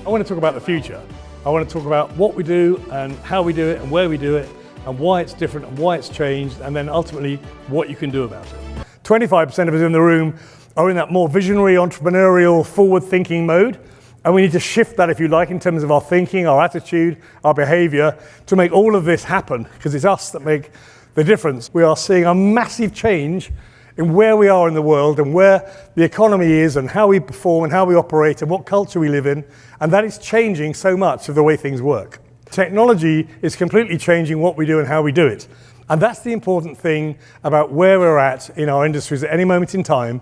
I want to talk about the future. I want to talk about what we do and how we do it and where we do it and why it's different and why it's changed, and then ultimately what you can do about it. 25% of us in the room are in that more visionary, entrepreneurial, forward-thinking mode, and we need to shift that, if you like, in terms of our thinking, our attitude, our behavior, to make all of this happen, because it's us that make the difference. We are seeing a massive change in where we are in the world and where the economy is and how we perform and how we operate and what culture we live in, and that is changing so much of the way things work. Technology is completely changing what we do and how we do it, and that's the important thing about where we're at in our industries at any moment in time.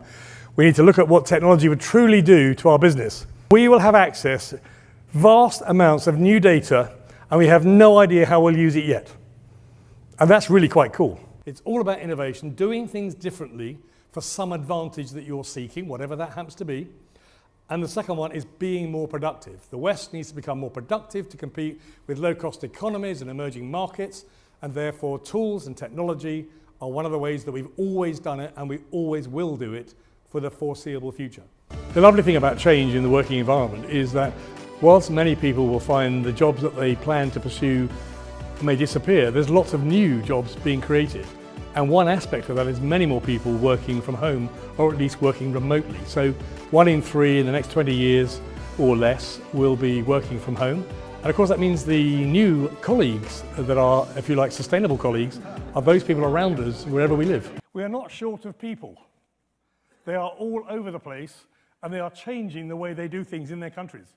We need to look at what technology would truly do to our business. We will have access to vast amounts of new data, and we have no idea how we'll use it yet, and that's really quite cool. It's all about innovation, doing things differently for some advantage that you're seeking, whatever that happens to be. And the second one is being more productive. The West needs to become more productive to compete with low-cost economies and emerging markets, and therefore tools and technology are one of the ways that we've always done it, and we always will do it for the foreseeable future. The lovely thing about change in the working environment is that whilst many people will find the jobs that they plan to pursue may disappear, there's lots of new jobs being created. And one aspect of that is many more people working from home, or at least working remotely. So 1 in 3 in the next 20 years or less will be working from home. And of course that means the new colleagues that are, if you like, sustainable colleagues, are those people around us wherever we live. We are not short of people. They are all over the place, and they are changing the way they do things in their countries.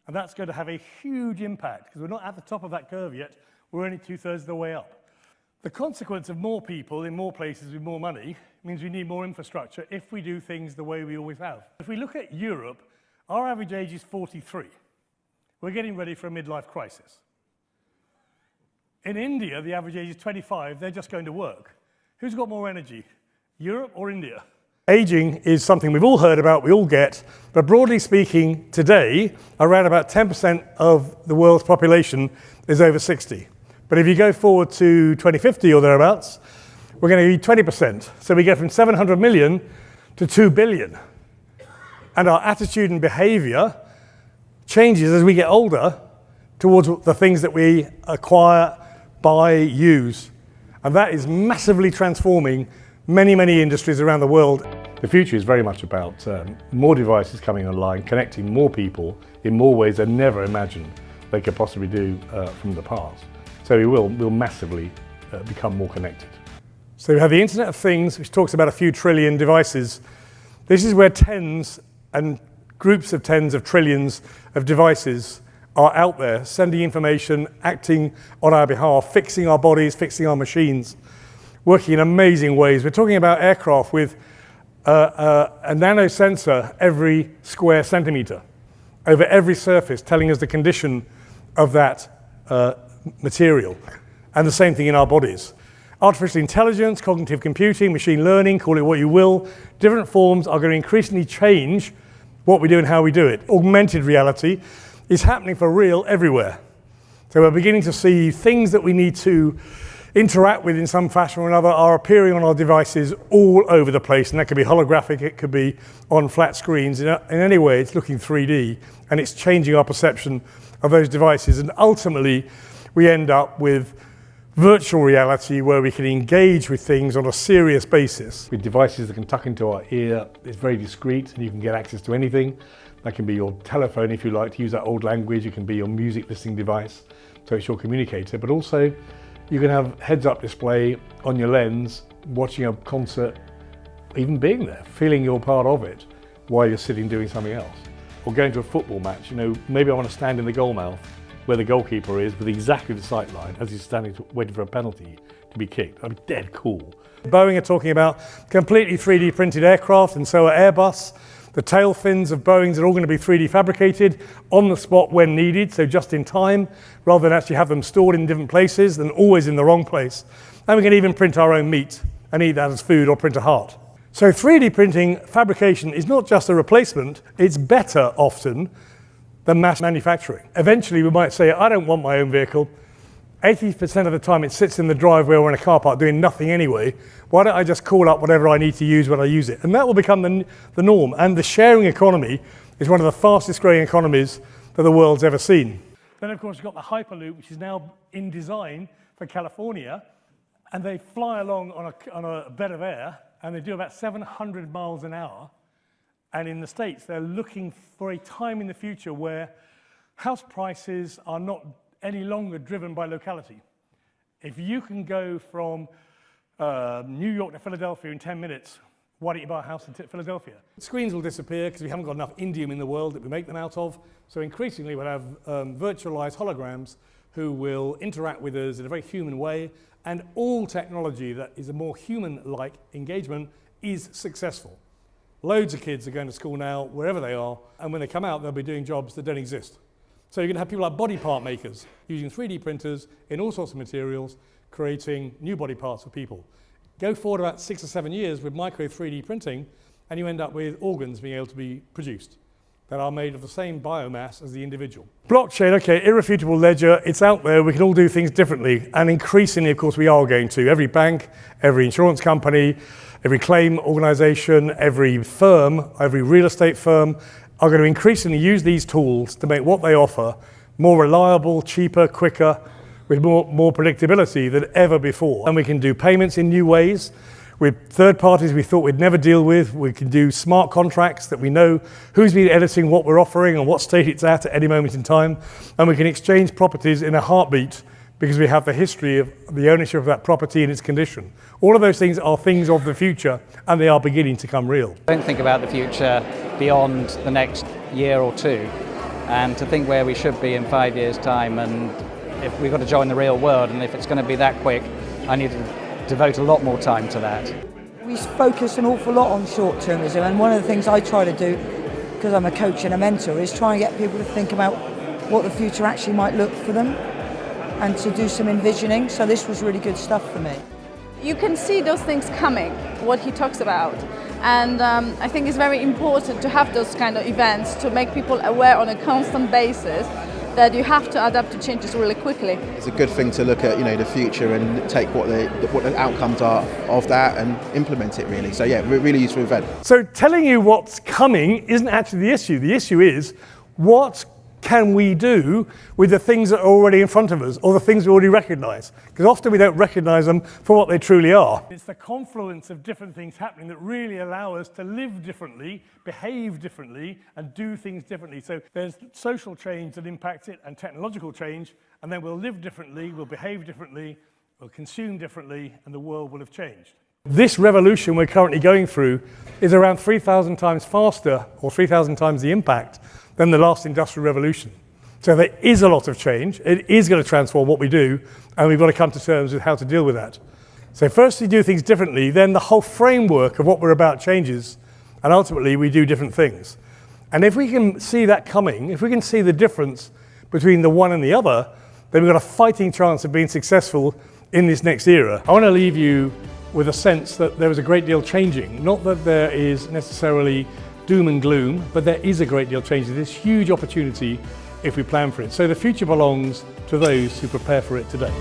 And that's going to have a huge impact, because we're not at the top of that curve yet. We're only 2/3 of the way up. The consequence of more people in more places with more money means we need more infrastructure if we do things the way we always have. If we look at Europe, our average age is 43. We're getting ready for a midlife crisis. In India, the average age is 25. They're just going to work. Who's got more energy, Europe or India? Aging is something we've all heard about, we all get, but broadly speaking, today, around about 10% of the world's population is over 60. But if you go forward to 2050 or thereabouts, we're going to be 20%. So we get from 700 million to 2 billion. And our attitude and behavior changes as we get older towards the things that we acquire, buy, use. And that is massively transforming many, many industries around the world. The future is very much about more devices coming online, connecting more people in more ways than never imagined they could possibly do from the past. So we'll massively become more connected. So we have the Internet of Things, which talks about a few trillion devices. This is where tens and groups of tens of trillions of devices are out there, sending information, acting on our behalf, fixing our bodies, fixing our machines, working in amazing ways. We're talking about aircraft with a nano sensor every square centimetre, over every surface, telling us the condition of that material, and the same thing in our bodies. Artificial intelligence, cognitive computing, machine learning, call it what you will, different forms are going to increasingly change what we do and how we do it. Augmented reality is happening for real everywhere. So we're beginning to see things that we need to interact with in some fashion or another are appearing on our devices all over the place, and that could be holographic, it could be on flat screens. In any way, it's looking 3D, and it's changing our perception of those devices, and ultimately we end up with virtual reality where we can engage with things on a serious basis. With devices that can tuck into our ear, it's very discreet and you can get access to anything. That can be your telephone if you like to use that old language, it can be your music listening device, so it's your communicator, but also you can have heads-up display on your lens, watching a concert, even being there, feeling you're part of it while you're sitting doing something else. Or going to a football match, maybe I want to stand in the goal mouth where the goalkeeper is with exactly the sight line as he's standing waiting for a penalty to be kicked. That'd be dead cool. Boeing are talking about completely 3D printed aircraft, and so are Airbus. The tail fins of Boeings are all going to be 3D fabricated on the spot when needed, so just in time, rather than actually have them stored in different places and always in the wrong place. And we can even print our own meat and eat that as food or print a heart. So 3D printing fabrication is not just a replacement, it's better often than mass manufacturing. Eventually we might say, I don't want my own vehicle. 80% of the time it sits in the driveway or in a car park doing nothing anyway. Why don't I just call up whatever I need to use when I use it? And that will become the norm. And the sharing economy is one of the fastest growing economies that the world's ever seen. Then of course you've got the Hyperloop, which is now in design for California, and they fly along on a bed of air, and they do about 700 miles an hour. And in the States, they're looking for a time in the future where house prices are not any longer driven by locality. If you can go from New York to Philadelphia in 10 minutes, why don't you buy a house in Philadelphia? Screens will disappear because we haven't got enough indium in the world that we make them out of. So increasingly we'll have virtualized holograms who will interact with us in a very human way, and all technology that is a more human-like engagement is successful. Loads of kids are going to school now, wherever they are, and when they come out, they'll be doing jobs that don't exist. So you're going to have people like body part makers using 3D printers in all sorts of materials, creating new body parts for people. Go forward about 6 or 7 years with micro 3D printing, and you end up with organs being able to be produced that are made of the same biomass as the individual. Blockchain, okay, irrefutable ledger, it's out there, we can all do things differently, and increasingly, of course, we are going to. Every bank, every insurance company, every claim organization, every firm, every real estate firm are going to increasingly use these tools to make what they offer more reliable, cheaper, quicker, with more predictability than ever before. And we can do payments in new ways. With third parties we thought we'd never deal with. We can do smart contracts that we know who's been editing what we're offering and what state it's at any moment in time. And we can exchange properties in a heartbeat because we have the history of the ownership of that property and its condition. All of those things are things of the future, and they are beginning to come real. Don't think about the future beyond the next year or two, and to think where we should be in 5 years' time, and if we've got to join the real world, and if it's going to be that quick, I need to devote a lot more time to that. We focus an awful lot on short-termism, and one of the things I try to do, because I'm a coach and a mentor, is try and get people to think about what the future actually might look for them and to do some envisioning. So this was really good stuff for me. You can see those things coming, what he talks about. And I think it's very important to have those kind of events to make people aware on a constant basis that you have to adapt to changes really quickly. It's a good thing to look at, the future and take what the outcomes are of that and implement it really. So yeah, really useful event. So telling you what's coming isn't actually the issue. The issue is what can we do with the things that are already in front of us, or the things we already recognise? Because often we don't recognise them for what they truly are. It's the confluence of different things happening that really allow us to live differently, behave differently, and do things differently. So there's social change that impacts it, and technological change, and then we'll live differently, we'll behave differently, we'll consume differently, and the world will have changed. This revolution we're currently going through is around 3,000 times faster, or 3,000 times the impact, than the last industrial revolution. So there is a lot of change. It is going to transform what we do, and we've got to come to terms with how to deal with that. So first we do things differently, then the whole framework of what we're about changes, and ultimately we do different things. And if we can see that coming, if we can see the difference between the one and the other, then we've got a fighting chance of being successful in this next era. I want to leave you with a sense that there is a great deal changing. Not that there is necessarily doom and gloom, but there is a great deal changing. There's huge opportunity if we plan for it. So the future belongs to those who prepare for it today.